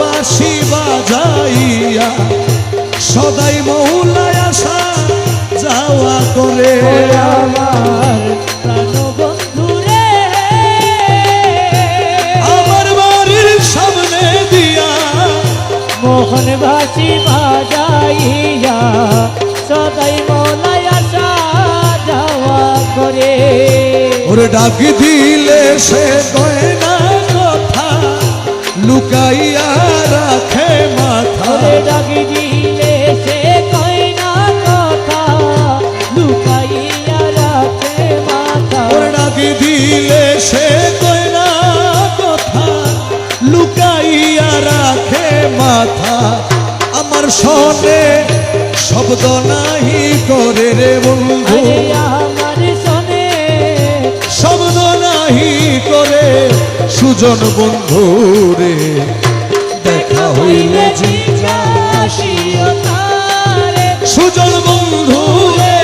বাঁশি বাজাইয়া সদাই মৌলায় আসা যাওয়া করে আমার প্রাণ বন্ধু রে আমার বাড়ির সামনে দিয়া মোহন বাঁশি বাজাইয়া সদাই মৌলায় আসা যাওয়া করে ওরে ডাক দিলে সে গয়না কথা লুকাইয়া রাখে মাথা ওরে ডাক দিলে সে গয়না কথা লুকাইয়া রাখে মাথা ওরে ডাক দিলে সে গয়না কথা লুকাইয়া রাখে মাথা আমার শোনে শব্দ নাহি করে রে বন্ধু আরে আমার শোনে শব্দ নাহি করে সুজন বন্ধু রে দেখা হইলে জিজ্ঞাসিও তারে সুজন বন্ধু রে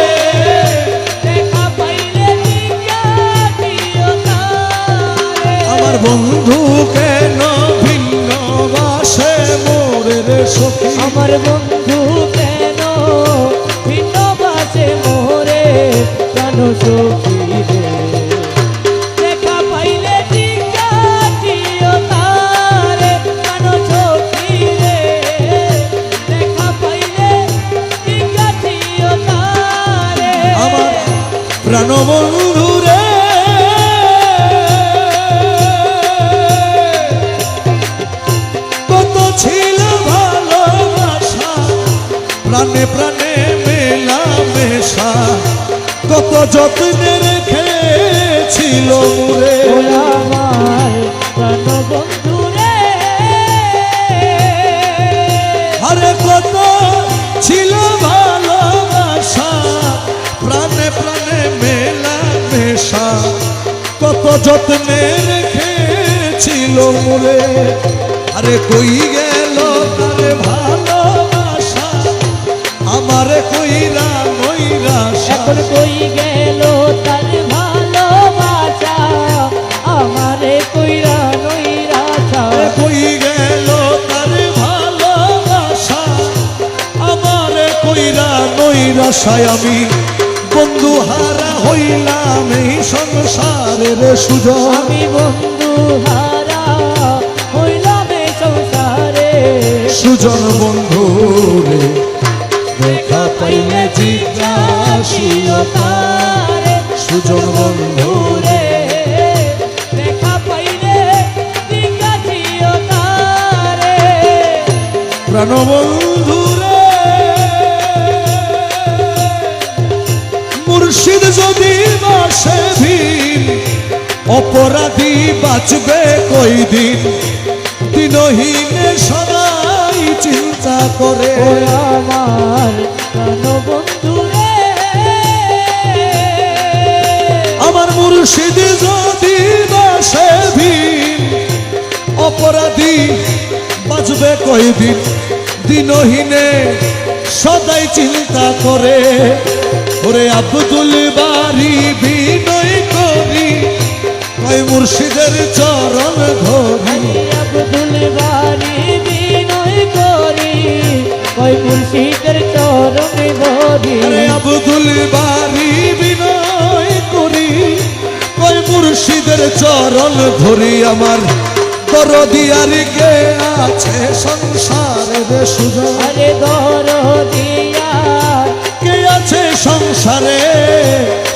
দেখা পাইলে জিজ্ঞাসিও তারে আমার বন্ধু কেন ভিন্ন বাসে মোরে রে সখী আমার বন্ধু কেন ভিন্ন বাসে মোরে কেন সখী রে দেখা পাইলে জিজ্ঞাসিও তারে কেন সখী রে দেখা পাইলে জিজ্ঞাসিও তারে আমার প্রাণ বন্ধু রে কত ছিল ভালোবাসা প্রাণে প্রাণে মেলা মেশা কত যত্নে রেখেছিল মুরে ও আমার প্রাণ বন্ধু রে আরে কত ছিল ভালোবাসা প্রাণে প্রাণে মেলা মেশা কত যত্নে রেখেছিল মুরে আরে কই গেল তারে ভালোবাসা আমারে কইরা নৈরাশা এখন কই গেল তার ভালোবাসা আমারে কইরা নৈরাশা কই গেল তারে ভালোবাসা আমারে কইরা নৈরাশায় আমি বন্ধু হারা হইলাম এই সংসারের সুযোগ আমি বন্ধু হারা হইলাম এই সংসারে সুজন বন্ধু রে দেখা পাইলে জিজ্ঞাসিও তারে সুজন বন্ধু রে দেখা পাইলে জিজ্ঞাসিও তারে প্রাণ বন্ধু রে মুর্শিদ যদি বাসে ভিন অপরাধী বাঁচবে কই দিন দিনহীনে সদাই চিন্তা করে ও আমার প্রাণ বন্ধু রে আমার মুর্শিদ যদি বাসে ভিন অপরাধী বাঁচবে কই দিন দিনহীনে সদাই চিন্তা করে ওরে আব্দুল বারি বিনয় করি কই মুর্শিদের চরণ ধরি আব্দুল বারি বিনয় করি কই মুর্শিদের চরণ ধরি আরে আব্দুল বারি বিনয় করি কই মুর্শিদের চরণ ধরি আমার দরদিয়ার কে আছে সংসারের সুযোগ আরে দরদিয়া কে আছে সংসারে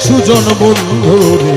সুজন বন্ধু রে